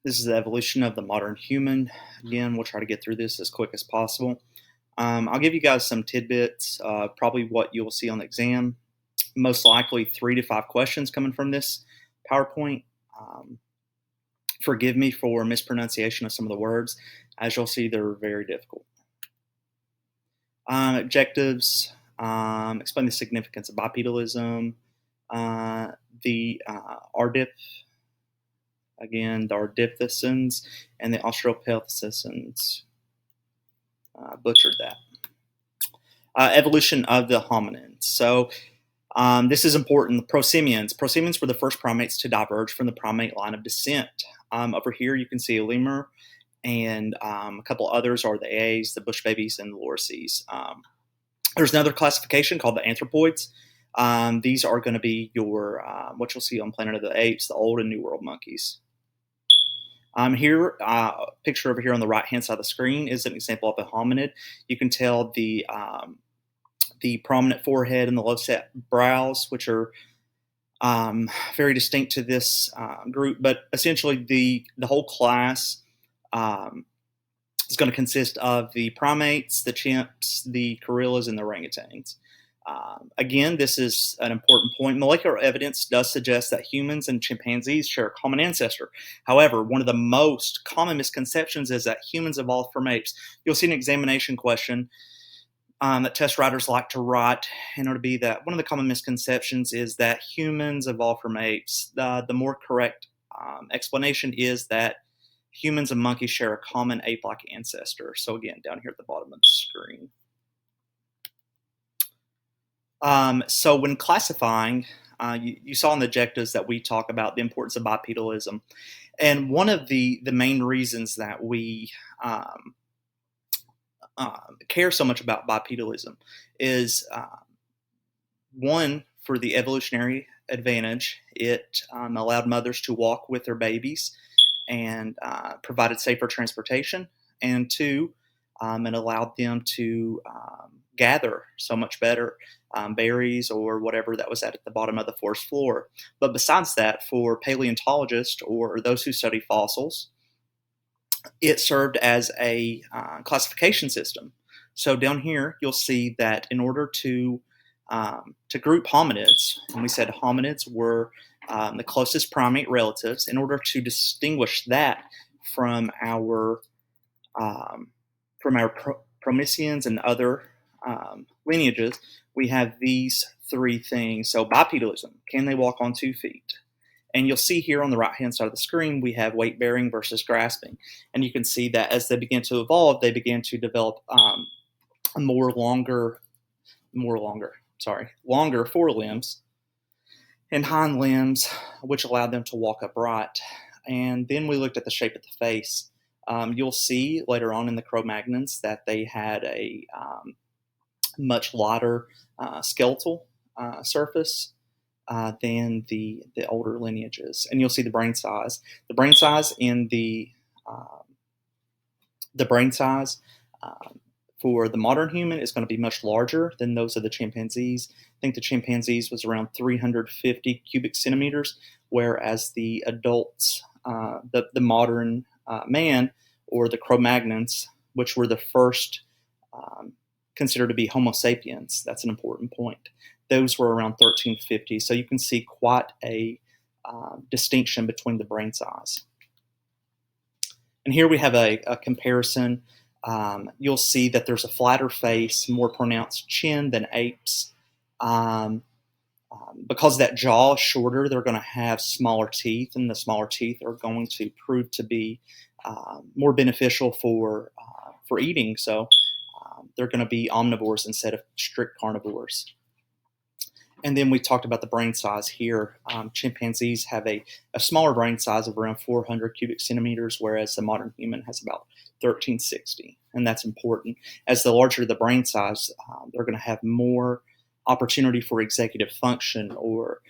This is the evolution of the modern human. Again, we'll try to get through this as quick as possible. I'll give you guys some tidbits, probably what you'll see on the exam. Most likely 3 to 5 questions coming from this PowerPoint. Um, Forgive me for mispronunciation of some of the words. As you'll see, they're very difficult. Objectives, explain the significance of bipedalism, the RDIP, again, the Ardipithecines and the Australopithecines. Butchered that. Evolution of the hominins. So this is important. The prosimians. Prosimians were the first primates to diverge from the primate line of descent. Over here, you can see a lemur, and a couple others are the A's, the bush babies, and the lorises. There's another classification called the anthropoids. These are going to be your what you'll see on Planet of the Apes, the Old and New World monkeys. Here, picture over here on the right-hand side of the screen is an example of a hominid. You can tell the prominent forehead and the low-set brows, which are very distinct to this group. But essentially, the whole class is going to consist of the primates, the chimps, the gorillas, and the orangutans. Again, this is an important point. Molecular evidence does suggest that humans and chimpanzees share a common ancestor. However, one of the most common misconceptions is that humans evolved from apes. You'll see an examination question that test writers like to write in order to be that one of the common misconceptions is that humans evolved from apes. The more correct explanation is that humans and monkeys share a common ape-like ancestor. So again, down here at the bottom of the screen. So when classifying, you saw in the objectives that we talk about the importance of bipedalism. And one of the main reasons that we care so much about bipedalism is one, for the evolutionary advantage. It allowed mothers to walk with their babies and provided safer transportation. And two, it allowed them to gather so much better berries or whatever that was at the bottom of the forest floor. But besides that, for paleontologists or those who study fossils, it served as a classification system. So down here, you'll see that in order to group hominids, and we said hominids were the closest primate relatives, in order to distinguish that from our Promisians and other lineages, we have these three things. So bipedalism, can they walk on 2 feet? And you'll see here on the right-hand side of the screen, we have weight-bearing versus grasping. And you can see that as they begin to evolve, they begin to develop longer forelimbs and hind limbs, which allowed them to walk upright. And then we looked at the shape of the face. You'll see later on in the Cro-Magnons that they had a much lighter skeletal surface than the older lineages. And you'll see the brain size. The brain size in for the modern human is going to be much larger than those of the chimpanzees. I think the chimpanzees was around 350 cubic centimeters, whereas the adults, the modern man, or the Cro-Magnons, which were the first considered to be Homo sapiens, that's an important point. Those were around 1350. So you can see quite a distinction between the brain size. And here we have a comparison. You'll see that there's a flatter face, more pronounced chin than apes. Because that jaw is shorter, they're going to have smaller teeth, and the smaller teeth are going to prove to be more beneficial for eating. So they're going to be omnivores instead of strict carnivores. And then we talked about the brain size here. Chimpanzees have a smaller brain size of around 400 cubic centimeters, whereas the modern human has about 1360. And that's important. As the larger the brain size, they're going to have more opportunity for executive function, or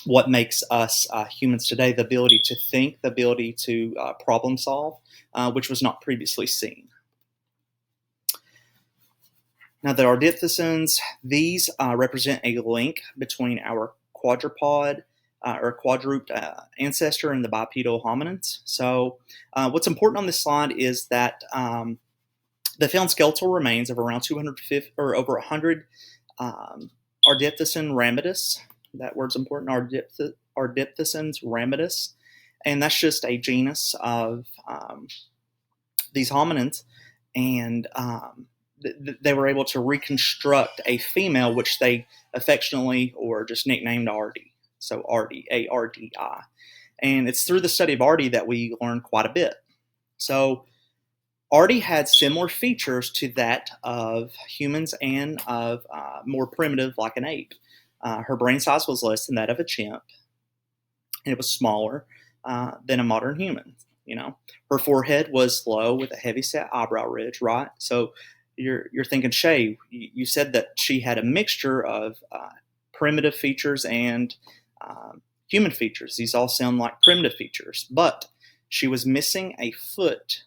what makes us humans today, the ability to think, the ability to problem solve, which was not previously seen. Now, the Ardipithecines, these represent a link between our quadruped or quadruped ancestor in the bipedal hominins. So, what's important on this slide is that the found skeletal remains of around 250 or over 100 Ardipthecin ramidus. That word's important, Ardipthecins ramidus. And that's just a genus of these hominins. And they were able to reconstruct a female, which they affectionately or just nicknamed Ardi. So Ardi, A-R-D-I. And it's through the study of Ardi that we learn quite a bit. So Ardi had similar features to that of humans and of more primitive, like an ape. Her brain size was less than that of a chimp, and it was smaller than a modern human. Her forehead was low with a heavy-set eyebrow ridge, right? So you're thinking, Shay, you said that she had a mixture of primitive features and human features. These all sound like primitive features, but she was missing a foot.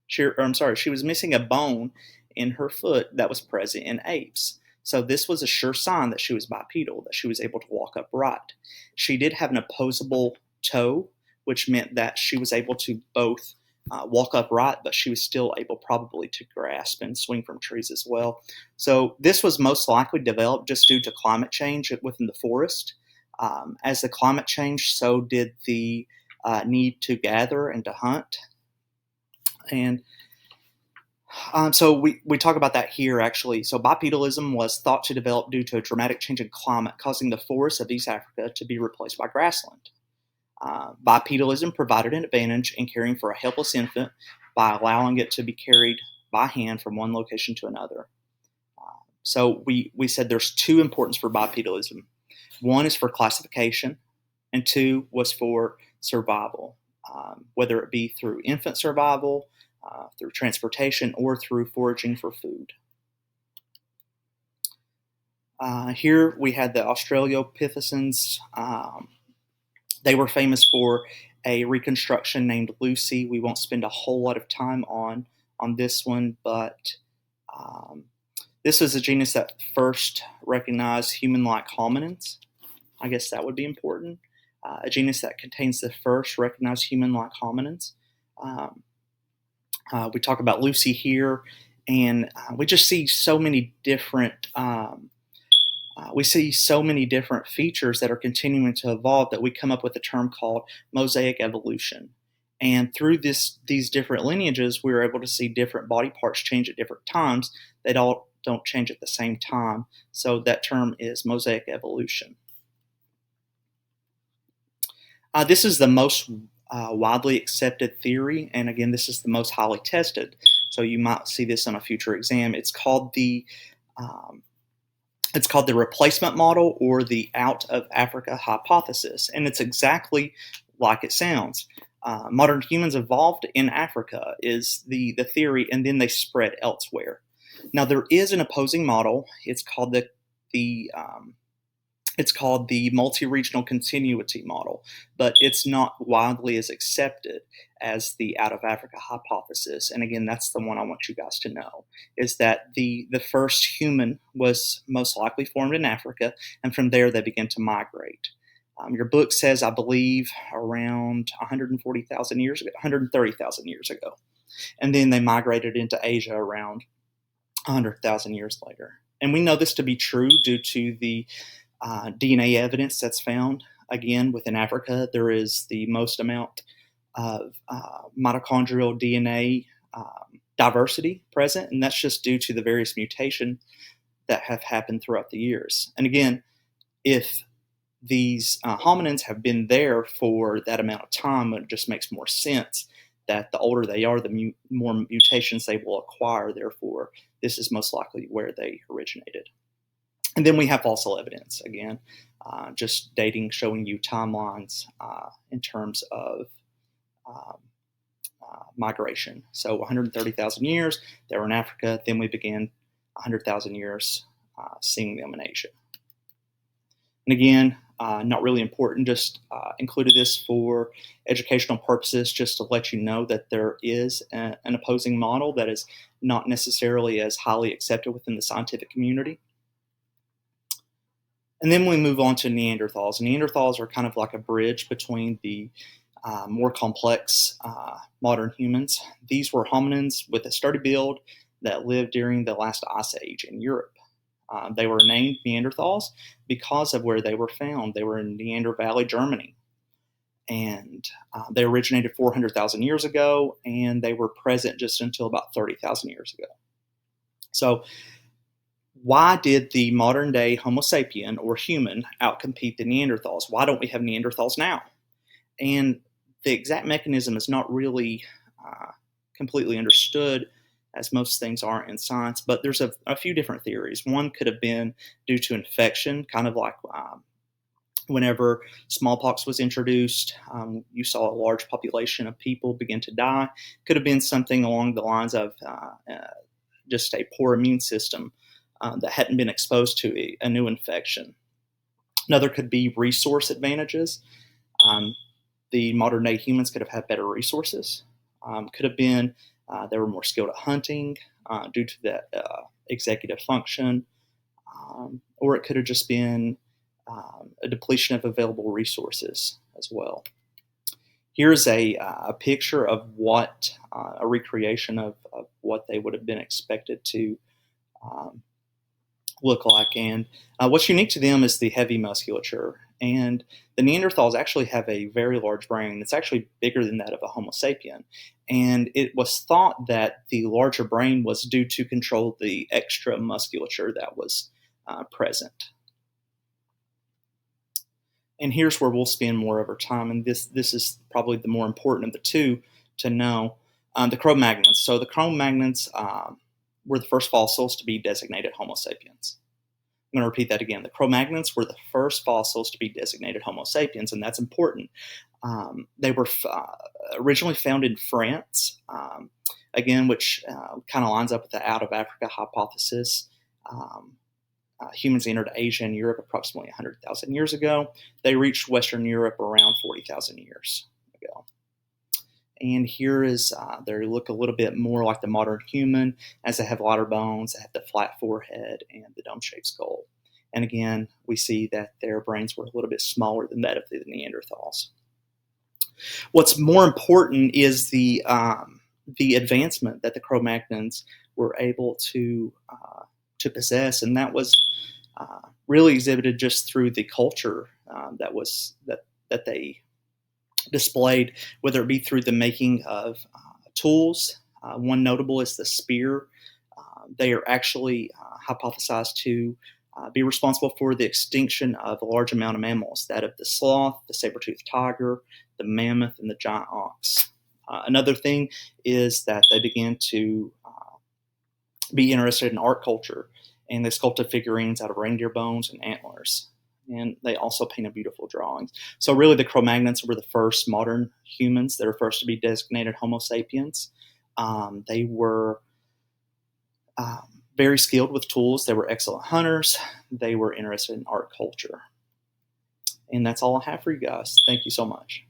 She was missing a bone in her foot that was present in apes. So this was a sure sign that she was bipedal, that she was able to walk upright. She did have an opposable toe, which meant that she was able to both walk upright, but she was still able probably to grasp and swing from trees as well. So this was most likely developed just due to climate change within the forest. As the climate changed, so did the need to gather and to hunt. And so we talk about that here, actually. So bipedalism was thought to develop due to a dramatic change in climate, causing the forests of East Africa to be replaced by grassland. Bipedalism provided an advantage in caring for a helpless infant by allowing it to be carried by hand from one location to another. So we said there's two importance for bipedalism. One is for classification, and two was for survival, whether it be through infant survival, through transportation, or through foraging for food. Here we had the Australopithecines. They were famous for a reconstruction named Lucy. We won't spend a whole lot of time on this one, but this was a genus that first recognized human-like hominins. I guess that would be important. A genus that contains the first recognized human-like hominins. We talk about Lucy here, and we just see so many different features that are continuing to evolve that we come up with a term called mosaic evolution. And through these different lineages, we were able to see different body parts change at different times. They all don't change at the same time. So that term is mosaic evolution. This is the most widely accepted theory, and again, this is the most highly tested. So you might see this on a future exam. It's called the replacement model, or the out of Africa hypothesis, and it's exactly like it sounds. Modern humans evolved in Africa is the theory, and then they spread elsewhere. Now there is an opposing model. It's called the multi-regional continuity model, but it's not widely as accepted as the out of Africa hypothesis. And again, that's the one I want you guys to know, is that the first human was most likely formed in Africa, and from there they began to migrate. Your book says, I believe, around 130,000 years ago. And then they migrated into Asia around 100,000 years later. And we know this to be true due to the DNA evidence that's found. Again, within Africa, there is the most amount of mitochondrial DNA diversity present, and that's just due to the various mutations that have happened throughout the years. And again, if these hominins have been there for that amount of time, it just makes more sense that the older they are, the more mutations they will acquire. Therefore, this is most likely where they originated. And then we have fossil evidence, again, just dating, showing you timelines in terms of migration. So 130,000 years, they were in Africa. Then we began 100,000 years seeing them in Asia. And again, not really important, just included this for educational purposes, just to let you know that there is an opposing model that is not necessarily as highly accepted within the scientific community. And then we move on to Neanderthals. Neanderthals are kind of like a bridge between the more complex modern humans. These were hominins with a sturdy build that lived during the last ice age in Europe. They were named Neanderthals because of where they were found. They were in Neander Valley, Germany. And they originated 400,000 years ago, and they were present just until about 30,000 years ago. So, why did the modern day Homo sapien or human outcompete the Neanderthals? Why don't we have Neanderthals now? And the exact mechanism is not really completely understood, as most things aren't in science, but there's a few different theories. One could have been due to infection, kind of like whenever smallpox was introduced, you saw a large population of people begin to die. Could have been something along the lines of just a poor immune system that hadn't been exposed to a new infection. Another could be resource advantages. The modern day humans could have had better resources. Could have been they were more skilled at hunting due to that executive function, or it could have just been a depletion of available resources as well. Here's a picture of what a recreation of what they would have been expected to look like. And what's unique to them is the heavy musculature. And the Neanderthals actually have a very large brain. It's actually bigger than that of a Homo sapien. And it was thought that the larger brain was due to control the extra musculature that was present. And here's where we'll spend more of our time. And this is probably the more important of the two to know. The Cro-Magnons. So the Cro-Magnons were the first fossils to be designated Homo sapiens. I'm going to repeat that again. The Cro-Magnons were the first fossils to be designated Homo sapiens, and that's important. They were originally found in France, again, which kind of lines up with the out of Africa hypothesis. Humans entered Asia and Europe approximately 100,000 years ago. They reached Western Europe around 40,000 years ago. And here is, they look a little bit more like the modern human, as they have lighter bones, they have the flat forehead, and the dome-shaped skull. And again, we see that their brains were a little bit smaller than that of the Neanderthals. What's more important is the advancement that the Cro-Magnons were able to possess, and that was really exhibited just through the culture that they displayed, whether it be through the making of tools. One notable is the spear. They are actually hypothesized to be responsible for the extinction of a large amount of mammals, that of the sloth, the saber-toothed tiger, the mammoth, and the giant ox. Another thing is that they began to be interested in art culture, and they sculpted figurines out of reindeer bones and antlers. And they also painted beautiful drawings. So really the Cro-Magnons were the first modern humans that are first to be designated Homo sapiens. They were very skilled with tools. They were excellent hunters. They were interested in art culture. And that's all I have for you guys. Thank you so much.